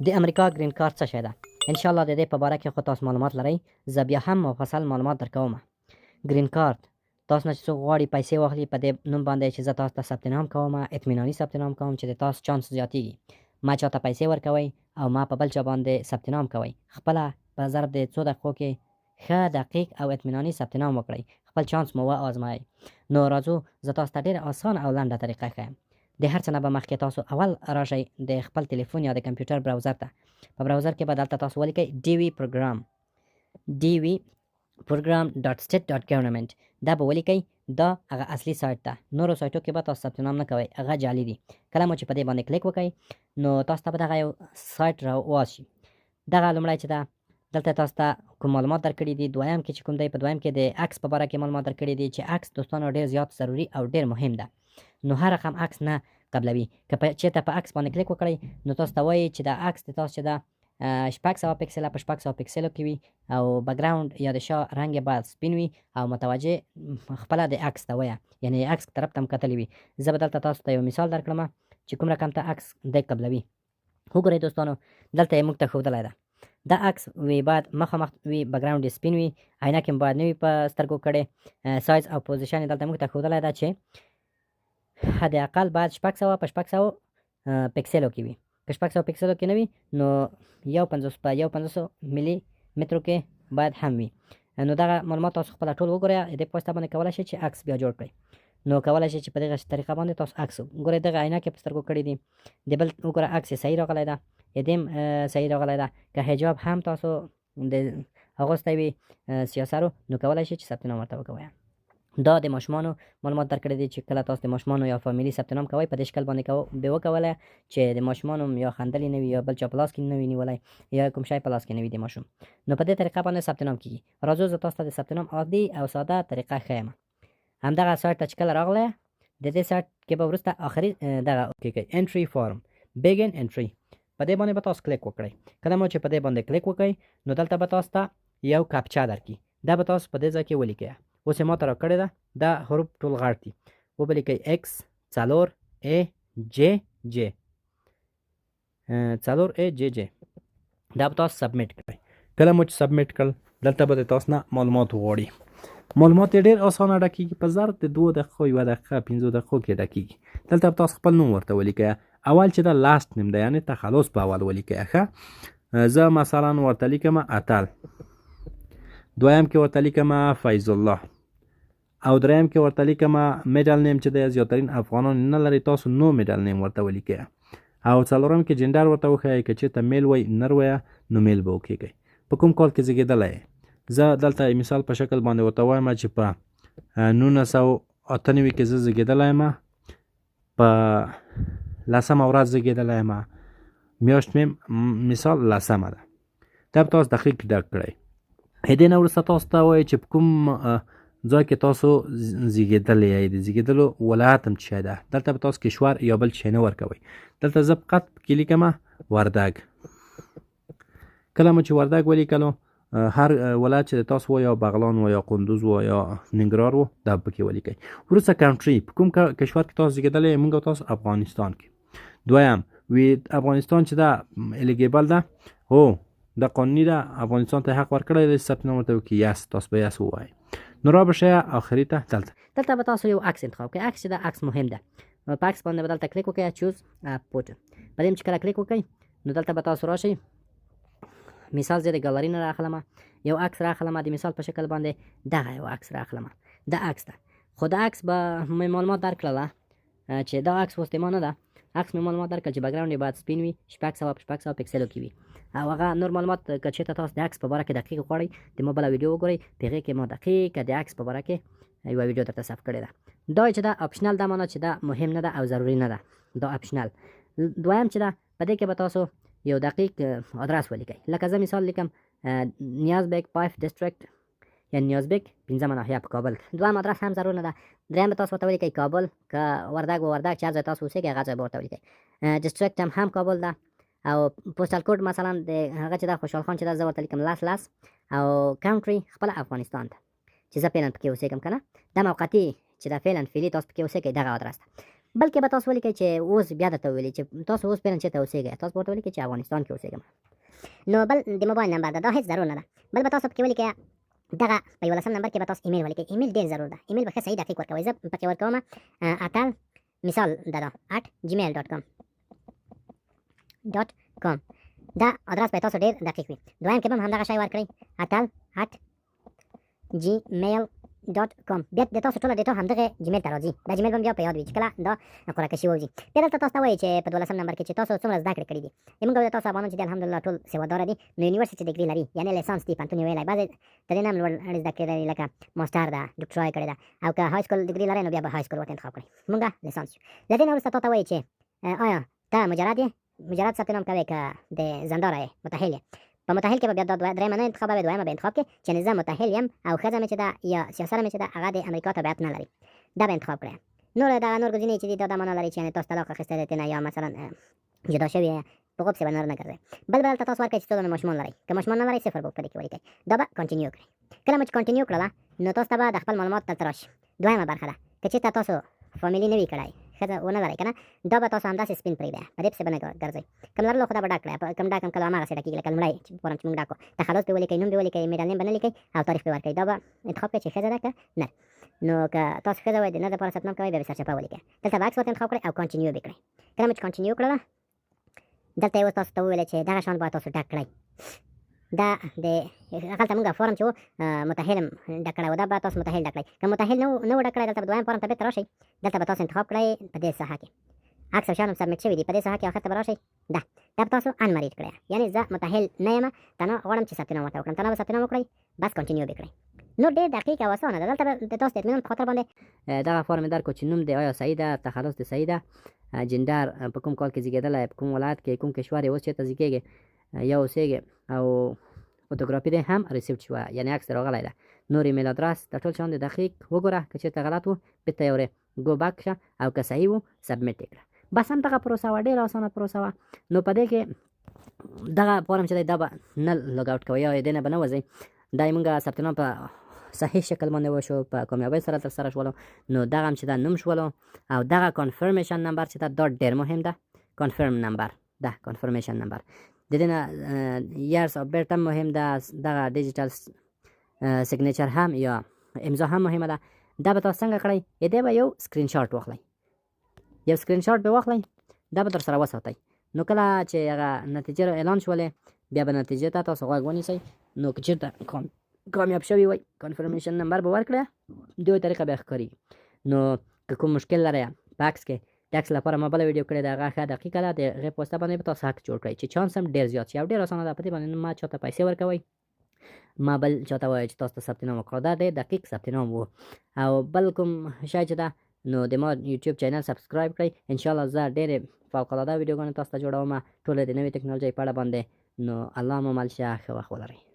د امریکا گرین کارت څه شی ده؟ ان شاء الله د دې په باره کې خو تاسو معلومات لرئ، زه بیا هم مفصل معلومات درکوم. گرین کارت تاسو نه چې څوک غواړي پیسې واخلي په دې نوم باندې چې زه تاسو ته ثبت نام کوم، اطمیناني ثبت نام کوم چې د تاسو چانس زیاتېږي. ما چاته پیسې ورکوئ او ما په بل چا باندې ثبت نام کوئ. خپله په ظرف د څو دقیقو کې ښه دقیق او اطمیناني ثبت نام وکړئ، خپل چانس مو وازمایئ. نو راځو زه تاسو ته ډېره اسانه او لنډه طریقه ښیم. د هر څه نه به مخکې تاسو اول راشئ د خپل تلیفون یا د کمپیوټر براوزر ته. په براوزر کې به دلته تاسو ولیکئ DV program DV program.state.government. دا به ولیکئ، دا هغه اصلي سایت ده. نورو سایټو کې به تاسو ثبت نام نه کوئ، هغه جعلي دي. کله مو چې په دې باندې کلیک وکئ نو تاسو ته به دغه یو سایت راواشي. دغه لومړی چې ده دلته تاسو ته کوم معلومات درکړي دي. دویم کې چې کوم دی، په دویم کې د عکس په باره کې معلومات درکړي دي چې عکس دوستانو ډېر زیات ضروري او ډېر مهم ده. نو هر رقم عکس نه قبلوي. که چېرته په عکس باندې کلیک وکړئ نو تاسو ته وایي چې دا عکس د تاسو چې ده 600 پکسله په 600 پکسلو کې وي او بکګراوند یا د شا رنګ یې باید سپین وي او متوجه خپله د عکس ته وایه، یعنې عکس طرف ته هم کتلی وي. زه به دلته تاسو ته یو مثال درکړم چې کوم رقم ته عکس دی قبلوي. وګورئ دوستانو، دلته یې موږ ته ښودلی ده. دا عکس وی باید مخامخ وي، بکګراوند یې سپین وي، عینک هم باید نه وي په سترګو کړی، سایز او پوزیشن یې دلته موږ ته ښودلی ده چې حد اقل باید 600 په 600 پکسلو کې وي. که 600 پکسلو کې نه وي نو 150 په 150 ملي مترو کې باید هم وي. نو دغه معلومات تاسو خپله ټول وګورئ. د دې په واسطه باندې کولی شئ چې عکس بیا جوړ کړئ. نو کولی شئ چې په دغه طریقه باندې تاسو عکس ګورئ. دغه عینک یې په سترګو کړي دي، د بل وګوره عکس یې صحیح راغلی ده، د دې هم صحیح راغلی ده. که حجاب هم تاسو د اغوستی وي سیاسرو نو کولی شئ چې ثبت نام ورته وکوئ. دا د ماشومانو معلومات درکړي دي چې کله تاسو د ماشومانو یا فامیلي ثبت نام کوئ په دې شکل باندې به وکولی چې د ماشومانو یا خندلي نه وي یا بل چا په لاس کې نه وي نیولی یا کوم شی په لاس کې نه وي د ماشوم. نو په دې طریقه باندې ثبت نام کېږي. راځو زه تاسو ته د ثبت نام عادي او ساده طریقه ښیم. همدغه سایټ ته چې کله راغلی، د دې سایټ کې به وروسته آخري دغه کېږي انټري فارم بیګن انټري. په دې باندې به تاسو کلیک وکړئ. کله مو چې په دې باندې کلیک وکړئ نو دلته به تاسو ته یو کاپچا درکړي. دا به تاسو په دې ځای کې ولیکئ. اوس یې ما ته راکړې ده، دا حروف ټول غټ دي. وبه لیکئ X 4 A J J 4 A J J. دا به تاسو سبمیټ کړئ. کله مو چې سبمیټ کړل دلته به د تاسو نه معلومات وغواړي. معلومات یې ډېر اسانه ډکېږي، په ظرف د 2 دقیقو 1 دقیقه 5 دقیقو کې ډکېږي. دلته به تاسو خپل نوم ورته ولیکئ. اول چې دا لاست نیم ده، یعنې تخلص په اول ولیکئ. ښه، زه مثلا ورته لیکم اتل، دویم کې ورته لیکم فیض الله، او دریم کې ورته لیکم میډل نیم چې د زیاترین افغانان نه لري، تاسو نو میډل نیم ورته ولیکئ. او څلورم کې جنډر ورته وښایئ، که چېرته میل وی نر ویه نو میل به وکیږئ. په کوم کال کې زیږېدلی. زه دلته مثال په شکل باندې ورته وایم چې په 1998 کې زه زیږېدلی یم، په 10مه ورځ زیږېدلی یم، میاشت مې مثال 10مه ده. دا به تاسو دقیق ډک کړئ. دې نه وروسته تاسو ته وایي چې په کوم ځای کې تاسو زیږېدلی یئ، د زیږېدلو ولایت هم څه شی ده. دلته به تاسو کشور یا بل شی نه ورکوئ. دلته زه فقط پکې لیکم وردګ. کله مو چې وردګ ولیکلو، هر ولایت چې د تاسو و یا بغلان و یا قندوز و یا ننګرهار و دا پکې ولیکئ. وروسته کنټري، په کوم کشور کې تاسو زیږېدلی یئ، موږ او تاسو افغانستان کې. دویم وی افغانستان چې ده الیګیبل ده، هو دا قانوني ده، افغانستان ته حق ورکړی دی چې ثبت نام ورته وکړي. یس، تاسو به یس ووایئ. نو را بشئ آخري ته دلته به تاسو یو عکس انتخاب کړئ. عکس چې ده عکس مهم ده. په عکس باندې به دلته کلیک وکړئ، چوز پوټ. په دې چې کله کلیک وکړئ نو دلته به تاسو راشئ. مثال زه د ګالري نه راخلم، یو عکس راخلم د مثال په شکل باندې. دغه یو عکس راخلم، دا عکس ده. خو دا عکس به مې معلومات درکړله چې دا عکس اوس د ما نه ده. عکس مې معلومات درکړل چې بکګراوند یې باید سپین وي، 600 په 600 پکسلو کې وي. او هغه نور معلومات که چېرته تاسو د عکس په باره کې دقیق غواړئ، د ما بله ویډیو وګورئ، په هغې کې ما دقیقه د عکس په باره کې یوه ویډیو درته ثبت کړې ده. دا چې دا اپشنل ده، معنی چې دا مهم نه ده او ضروري نه ده، دا اپشنل. دویم چې ده په دې کې به تاسو یو دقیق ادرس ولیکئ. لکه زه مثال لیکم نیازبیګ 5 ډسټرکټ یا نیازبیګ 5مه ناحیه په کابل. دویم ادرس هم ضرور نه ده. دریم به تاسو ورته ولیکئ کابل، که وردګ و وردګ چې هر ځای تاسو اوسېږئ هغه ځای به ورته ولیکئ. ډسټرکټ هم کابل ده. او پوسټل کوډ مثلا د هغه چې ده خوشحال خان چې ده زه ورته لیکم 10 او کنټري خپله افغانستان ده چې زه فعلا پکې اوسېږم که نه. دا موقتي چې ده فعلا فعلي تاسو پکې اوسېږئ دغه ادرس ده. بلکې به تاسو ولیکئ چې اوس بیا درته وویلي چې تاسو اوس پیرن چېرته اوسېږئ، تاسو به ورته ولیکئ چې افغانستان کې اوسېږم. نو بل د موبایل نمبر ده، دا هېڅ ضرور نه ده. بل به تاسو پکې ولیکئ دغه په 11 نمبر کې به تاسو ایمیل ولیکئ. ایمیل ډېر ضرور ده. ایمیل به ښه صحیح دقیق ورکوئ. زه پکې ورکوم اتل مثال دا @gmail.com دا ادرس به تاسو ډېر دقیق وي. دویم کې به هم همدغه شی ورکړئ @gmail.com. بیا د تاسو ټوله ډیټا همدغه جیمیل ته راځي. دا جیمیل به بیا په یاد وي چې کله دا قرعه کشي ووځي. بیا دلته تاسو ته وایي چې په 12 نمبر کې چې تاسو څومره زده کړې کړي دي. موږ د تاسو افغانان چې الحمدلله ټول سوادار دي، نو یونیورسيټي ډیګري لري، یعنی لیسانس دی پنتون ویلای. بعضې د دې نه هم لوړ زده کړې لري لکه ماسټر ده، ډاکټرا یې کړې ده، او که های سکول ډیګري لري نو بیا به های سکول ورته انتخاب کړئ. موږ لیسانس یو. له دې نه وروسته تا ته وایي چې آیا ته مجرد یې؟ مجرد ثبت نام کوې که د زنداره یې متأهل یې؟ په متأهل کې به بیا دا درېیمه نه انتخابوي، دویمه به انتخاب کړې چې زه متأهل یم او ښځه مې چې ده یا سیاسره مې چې ده هغه د امریکا تبعیت نه لري، دا به انتخاب کړی. نور ګزینې چې دي دا معنا لري چې یعنې تاسو طلاق اخیستی دی ترې نه، یا مثلا جدا شوي یې په غوب پسې به نور نه ګرځئ. بل به دلته تاسو ورکړئ چې څو دانې ماشومان لرئ. که ماشومان نه لرئ 0 به په دې کې ولیکئ. دا به کنټینیو کړئ. کله مو چې کنټینیو کړله نو تاسو ته به د خپل معلومات دلته راشي. دویمه برخه ده، که چېرته تاسو فامیلي نه وي کړی، ښځه ونه لرئ که نه، دا به تاسو همداسې سپین پرېږدئ، په دې پسې به نه ګرځئ. کوم لرلو خو دا به ډک کړئ، کوم ډک کله هماغسې ډکېږي لکه لومړی فارم چې موږ ډک کړو. تخلص به ولیکئ، نوم به ولیکئ، میډل نیم به نه لیکئ او تاریخ به ورکړئ. دا به انتخاب کړئ چې ښځه ده که نر. نو که تاسو ښځه وایئ د نر دپاره ثبت نام کوئ بیا به سرچپه ولیکئ. دلته به عکس ورته انتخاب کړئ او کنټینیو به کړئ. کله مو چې کنټینیو کړله دلته یې اوس تاسو ته وویل چې دغه شان باید تاسو ډک کړئ. دا د هغلته موږ فارم چې و متأهل هم ډک کړی و، دا به تاسو متأهل ډک کړئ. که متأهل نه و ډک کړی دلته به دویم فارم ته بېرته راشئ. دلته به تاسو انتخاب کړئ په دې ساحه کې عکس او شیان هم سبمیټ شوي دي، په دې ساحه کې آخر ته به راشئ. دا به تاسو انمریډ کړئ، یعنې زه متأهل نه یم، تنه غواړم چې ثبت نام ورته وکړم. تنه به ثبت نام وکړئ، بس کنټینیو به کړئ. نو ډېر دقیق او اسانه ده. دلته به د تاسو د اطمینان په خاطر باندې دغه فارم یې درکړو چې نوم دی آیا صحیح ده، تخلص دی صحیح ده، جنډر په کوم کال کې زیږېدلی، په کوم ولایت کې، کوم کشور یې اوس چېرته زیږېږي یا اوسېږي، او فوټوګرافي دی هم ریسیپټ شوه، یعنې عکس راغلی ده. نور ایمیل ادرس دا ټول شیان د دقیق وګوره. که چېرته غلط و بېرته یې ورې ګو بیک شه، او که صحیح و سبمیټ یې کړه. بس همدغه پروسه وه، ډېره اسانه پروسه وه. نو په دې کې دغه فارم چې دی دا به نه لوګ آوټ کوئ یا دې نه به نه وځئ. دا یې مونږ ثبت نام په صحیح شکل باندې وشو، په کامیابۍ سره ترسره شولو. نو دغه هم چې دا نوم شولو، او دغه کنفرمیشن نمبر چې دا ډېر مهم ده. کنفرم نمبر ده، کنفرمیشن نمبر د دې نه یارس آف برت هم مهم ده. دغه ډیجیټل سیګنیچر هم یا امضا هم مهمه ده. دا به تاسو څنګه کړئ؟ دې به یو سکرین شاټ واخلئ، یو سکرین شاټ به واخلئ، دا به در سره وساتئ. نو کله چې هغه نتیجې اعلان شولې بیا به نتیجې ته تاسو غوږ ونیسئ. نو که چېرته کامیاب شوي وای کنفرمیشن نمبر به ورکړئ، دوی طریقه به ښکاري. نو که کوم مشکل لرئ په عکس کې، د عکس لپاره ما بله ویډیو کړې ده، هغه ښه دقیقه ده. د هغې په واسطه باندې به تاسو عکس جوړ کړئ چې چانس هم ډېر زیات شي او ډېر اسانه ده. په دې باندې ما چاته پیسې ورکوئ، ما بل چاته وایي چې تاسو ته ثبت نام وکړه. دا ډېر دقیق ثبت نام و. او بل کوم شی چې ده نو د ما یوټیوب چینل سبسکرایب کړئ. انشاءالله زه ډېرې فوقالعاده ویډیوګانې تاسو ته جوړوم ټوله د نوې ټکنالوژۍ په اړه باندې. نو الله مو مل شه، ښه وخت ولرئ.